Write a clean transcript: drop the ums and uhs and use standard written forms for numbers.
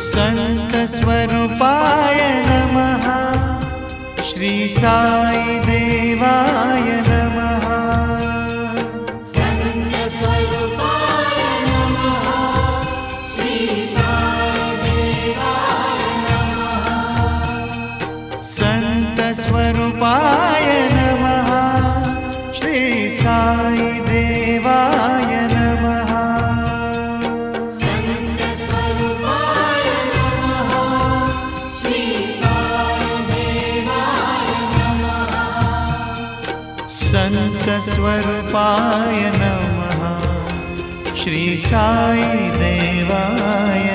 संत स्वरूपाय नमः। श्री साई देवाय नमः। संत स्वरूपाय नमः। श्री साई देवाय नमः। संत स्वरूपाय नमः। श्री साई देवाय नमः। संत स्वरूपाय नमः। श्री साई देवाय नमः। संत स्वरूपाय नमः। श्री साई देवाय